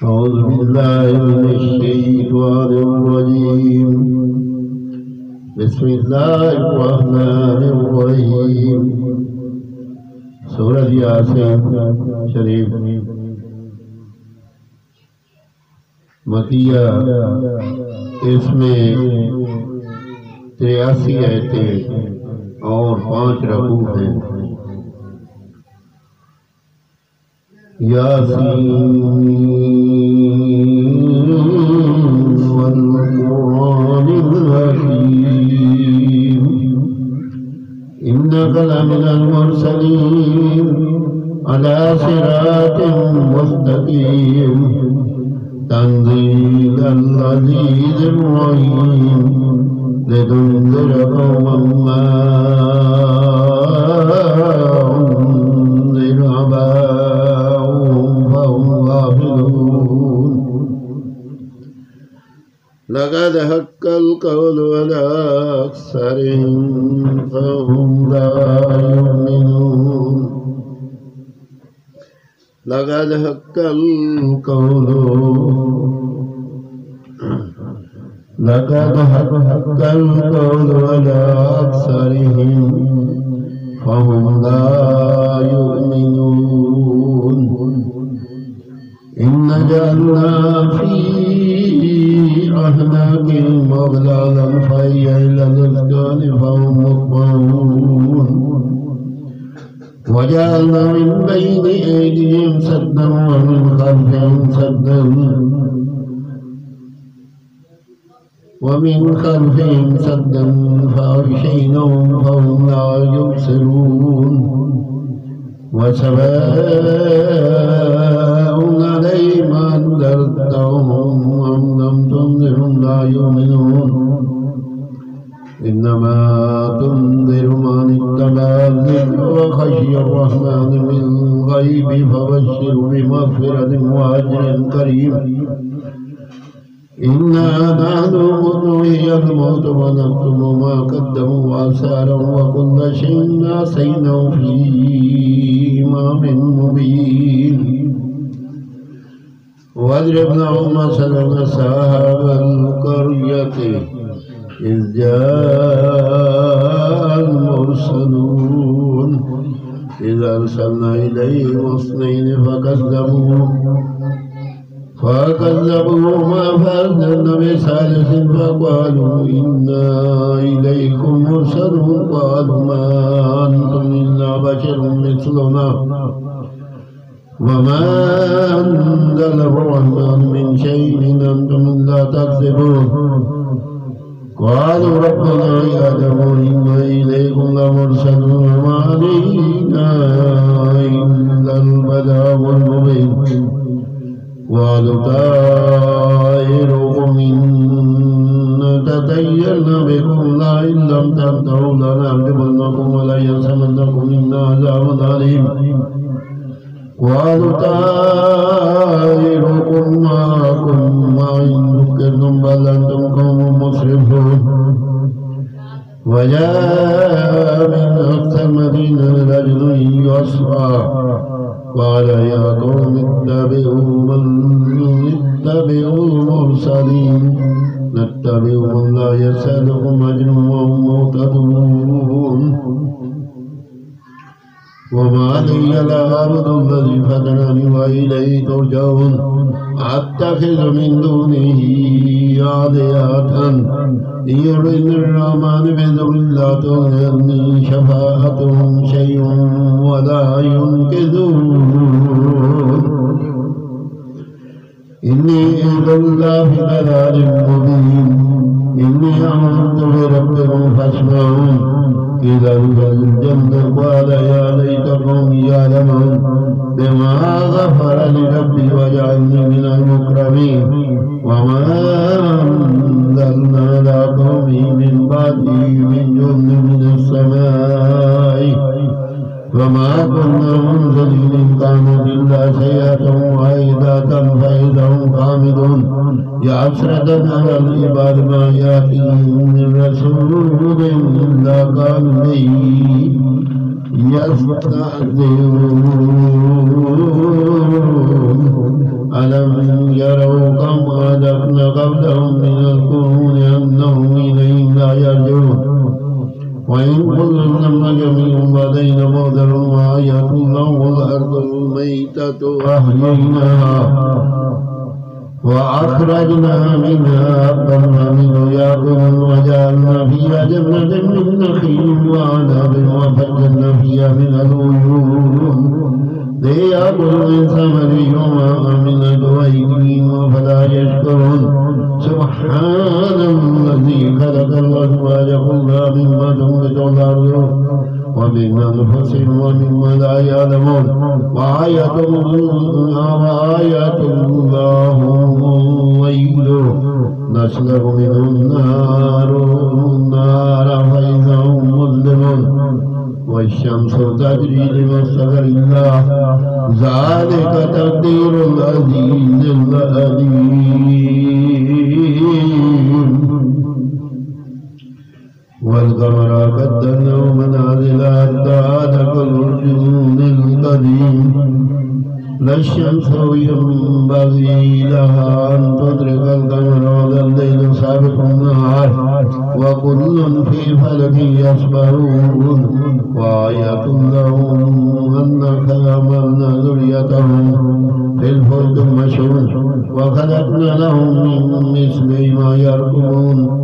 أعوذ بالله من الشيطان الرجيم. بسم الله الرحمن الرحيم. सूरह यासीन शरीफ मकिया, इसमें 83 आयतें और 5 रकू हैं। यासीन वल कुरानिल हकीम इन्नका लमिनल मुरसलीन अला सिरातिन मुस्तकीम तंज़ीलल अज़ीज़िर रहीम लितुन्ज़िर क़ौमन मा उन्ज़िर आबाउहुम फहुम गाफ़िलून। लक़द हक़्क़ल क़ौलु अला अक्सरिहिम फहुम ला युमिनून। लक़द हक़्क़ल क़ौलु अला अक्सरिहिम फहुम ला युमिनून। इन्ना जअलना फी अहनाक़िहिम अग़लालन फ़हिय इलल अज़क़ानि फ़हुम मुक़माऊन। वजअलना मिन बैनि ऐदिहिम सद्दन वमिन खल्फ़िहिम सद्दन फ़अग़शयनाहुम फ़हुम ला युबसिरून। वसवाअन अलैहिम अअन्ज़रतहुम अम लम तुनज़िरहुम ला युमिनून। इन्नमा तुनज़िरु मन इत्तबअ ज़िक्र व ख़शिय अर्रहमान बिल-ग़ैबि फ़बश्शिरहु बिमग़फ़िरतिन व अज्रिन करीम। इन्ना नहनु नुह्यिल मौता व नक्तुबु मा क़द्दमू व आसारहुम व कुल्ला शैइन अहसयनाहु फ़ी इमामिन मुबीन। वाज़रिब लहुम मसलन अस्हाबल क़र्यति इज़ जाअल मुरसलून इज़ अरसलना इलैहिम इस्नैनि فكذبوهما فأرسلنا بثالث فقالوا إنا إليكم مرسلون قالوا ما أنتم إلا بشر مثلنا وما أنزل الرحمن من شيء إن أنتم إلا تكذبون. قالوا ربنا يعلم إنا إليكم لمرسلون وما علينا إلا البلاغ المبين. قالوا طائركم إنا تطيرنا بكم لئن لم تنتهوا لنرجمنكم وليمسنكم منا عذاب أليم. قالوا طائركم معكم وإن ذكرتم بل أنتم قوم مسرفون. وجاء من أقصى المدينة رجل يسعى قال يا قوم اتبعوا المرسلين نتبع من لا يسألكم أجرا وهم مهتدون. وما لي لا أعبد الذي فطرني وإليه ترجعون. أتخذ من دونه آلهة إن يردني الرحمن بضر لا تغني عني شفاعتهم شيئا ولا ينقذون. إني إذا في ضلال مبين. إني آمنت بربكم فاسمعون. إذا الجنة قال يا ليت قومي يعلمون بما غفر لربي وجعلني من المكرمين. وما أنزلنا على قومه من بعده من جند من السماء وما كنا منزلين كانوا إلا سيئة واحدة فإذا هم خامدون. يا حسرة على العباد ما يأتيهم من رسول إلا قالوا به يستهزئون. ألم والأرض الميتة أحييناها وأخرجنا منها حبا فمنه يأكلون وجعلنا فيها جنة من نخيل وعنب وفجرنا فيها من العيون ليأكلوا من ثمره وما عملت أيديهم فلا يشكرون سبحان الذي خلق الأزواج كلها مما تنبت الأرض ومن أنفسهم ومما لا يعلمون وآية الله ويل نسلك منه النار فإذا هم مظلمون والشمس تجري لمستقر الله ذلك تقدير العزيز العليم والقمر قدرناه منازل حتى عاد كالعرجون القديم لا الشمس ينبغي لها أن تدرك القمر ولا الليل سابق النهار وكل في فلك يسبحون وآية لهم أنك حملنا ذريتهم في الفلك المشحون وخلقنا لهم من مثل ما يركبون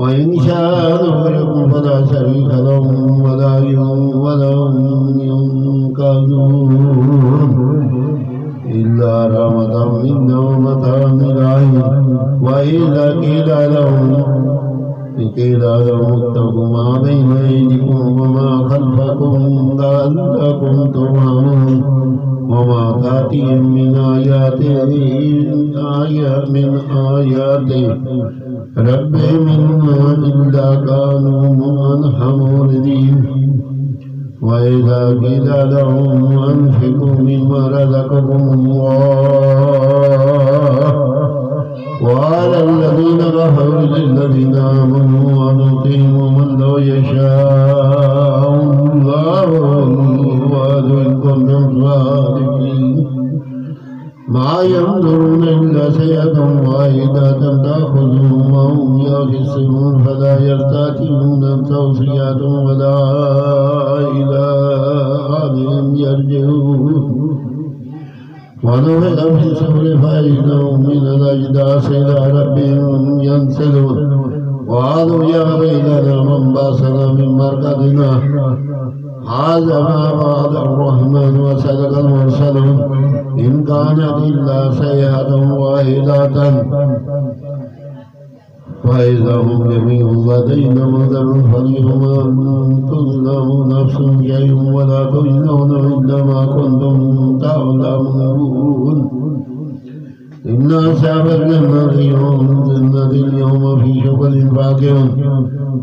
وإن شاء نغرقهم فلا شريك لهم ولا هم ينقذون إلا رحمة منا ومتاعا إلى حين وإذا قيل لهم اتقوا ما بين أيديكم وما خلفكم لعلكم ترحمون وما تأتيهم من آيات ربهم إلا كانوا عنها معرضين وإذا قيل لهم أنفقوا مما رزقكم الله وعلى الذين كفروا للذين آمنوا ونطيعوا من لو يشاء الله إن كنتم صادقين ما ينظرون إلا سيئة واحدة تأخذهم وهم يخصمون فلا يستطيعون توصية ولا إلى أهلهم يرجعون ونفخ في الصور فإذا هم من الأجداث إلى ربهم ينسلون وقالوا يا ويلنا من بعثنا من مرقدنا هذا ما وعد الرحمن وصدق المرسلون إن كانت إلا صيحة واحدة فإذا هم جميع لدينا محضرون فاليوم تظلم نفس شيء ولا تجزون إلا ما كنتم تعلمون إن أصحاب الجنة اليوم في شغل فاكهون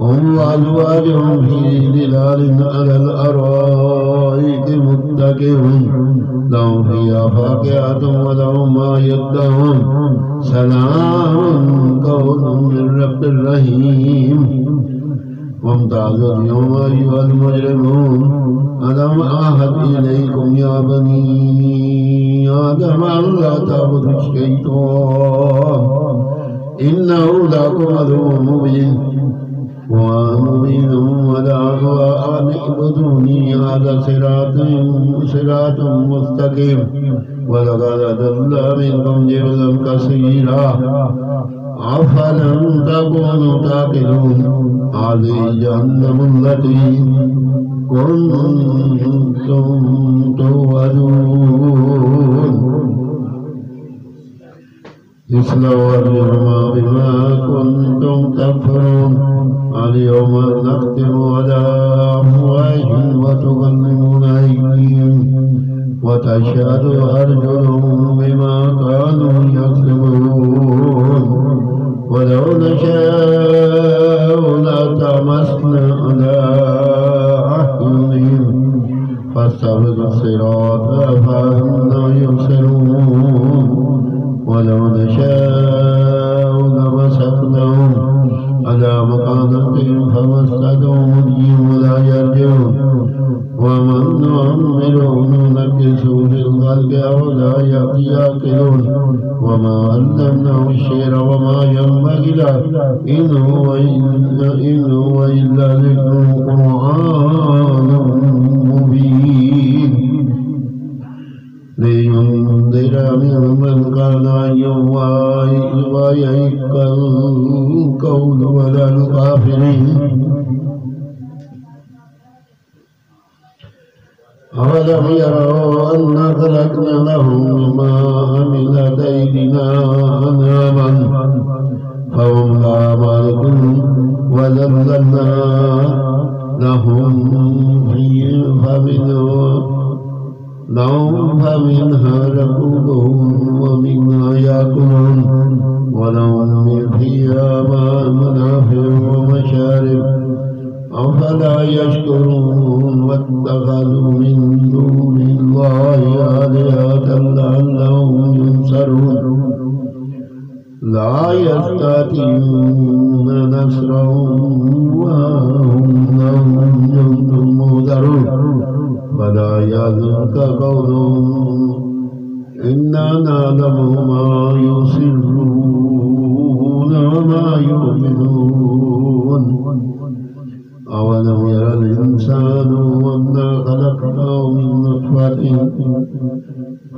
هم وأزواجهم في ظلال على الأرائك متكئون لهم فيها فاكهة ولهم ما يدعون سلام قول من رب رحيم وامتازوا اليوم أيها المجرمون ألم أعهد إليكم يا بني آدم ألا تعبدوا الشيطان إنه لكم عدو مبين ومبين ولا أن اعبدوني هذا صراط مستقيم ولقد أضل منكم جبلا كثيرا أفلم تكونوا تعقلون هذه جهنم التي كنتم توعدون اصلوها اليوم بما كنتم تكفرون اليوم نختم على أفواههم وتكلمنا أيديهم وتشهد أرجلهم بما كانوا يكسبون ولو نشاء لطمسنا على أعينهم فاستبقوا الصراط فأنى يبصرون ولو نشاء لمسخناهم على مكانتهم فما استطاعوا مضيا ولا يرجعون ومن نعمره ننكسه في الخلق أولا يعقلون وما علمناه الشعر وما ينبغي له إن هو إلا ذكر قرآن مبين لينذر من كان ويحق القول على الكافرين أولم يروا أنا خلقنا لهم مما عملت أيدينا أنعاما فهم لها مالكون وذللنا لهم فمنها ركوبهم ومنها يأكلون ولهم فيها منافع ومشارب أفلا يشكرون واتخذوا من دون الله آلهة لعلهم ينصرون لا يستطيعون نصرهم وهم لهم جند مهدرون ولا يحزنك قولهم إنا نعلم ما يسرون وما يؤمنون أولم يرى الإنسان أنا خلقناه من نطفة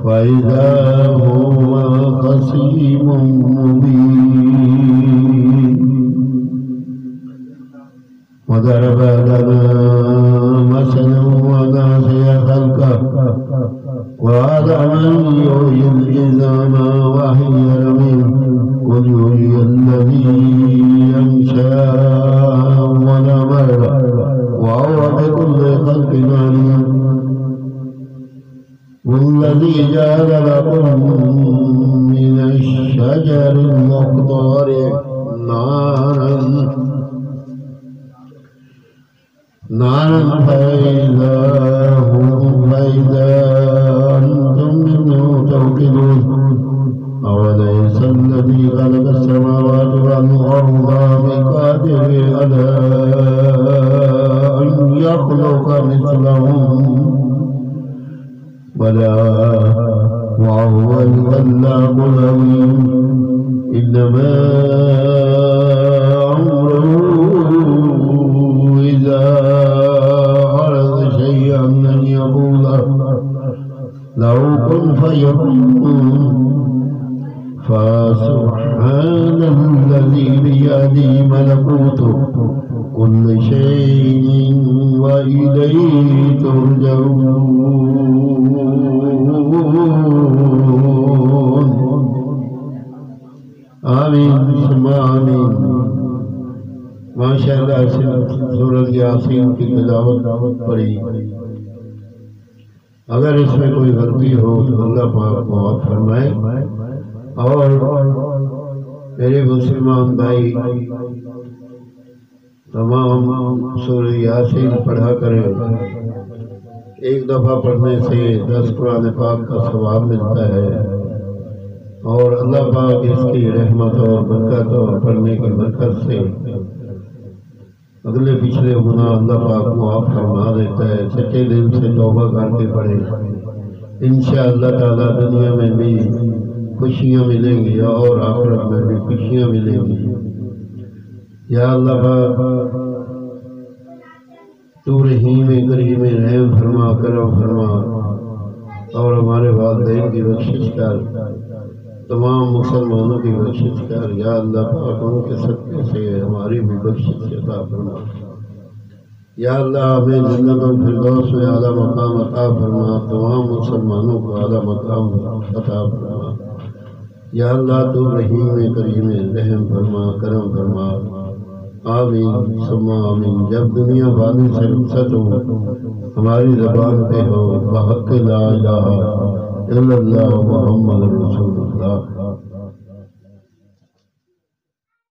فإذا هو خصيم مبين وضرب لنا مثلا ونسي خلقه وقال من يحيي العظام وهي رميم قل يحيي الذي أنشأها أول مرة وهو بكل خلق عليم والذي جعل لكم من الشجر المخضر نارا فإذا أنتم منه توقدون أوليس الذي خلق السماوات والأرض بقادر على أن يخلق مثلهم بلى وهو الخلاق العليم إنما أمره إذا أراد شيئا أن يقول له كن فيكون فسبحان الذي بيده ملكوت كل شيء وإليه ترجعون آمین ثم آمین ماشاءاللہ سورۃ یاسین کی تلاوت پڑھی اگر اس میں کوئی غلطی ہو تو اللہ پاک معاف فرمائے اور میرے مسلمان بھائی تمام سورہ یاسین پڑھا کریں ایک دفعہ پڑھنے سے 10 قرآن پاک کا ثواب ملتا ہے اور اللہ پاک اس کی رحمت اور برکت اور پڑھنے کی برکت سے اگلے پچھلے گناہ اللہ پاک معاف فرما دیتا ہے سچے دل سے توبہ کر کے پڑھے انشاءاللہ تعالی دنیا میں بھی خوشیاں ملیں گی اور آخرت میں بھی خوشیاں ملیں گی یا اللہ پاک تو رحیم کریم رحم فرما کرم فرما اور ہمارے والدین کی بخشش کر تمام مسلمانوں کی بخشش کر یا اللہ پاک ان کے صدقے سے ہماری بھی بخشش عطا فرما یا اللہ ہمیں جنت الفردوس میں اعلیٰ مقام عطا فرما تمام مسلمانوں کو اعلیٰ مقام عطا فرما یا اللہ تو رحیم کریم رحم فرما کرم فرما آمین ثم آمین جب دنیا بانی سے رخصت ہو ہماری زبان پہ ہو بحق لا الہ الا اللہ محمد رسول اللہ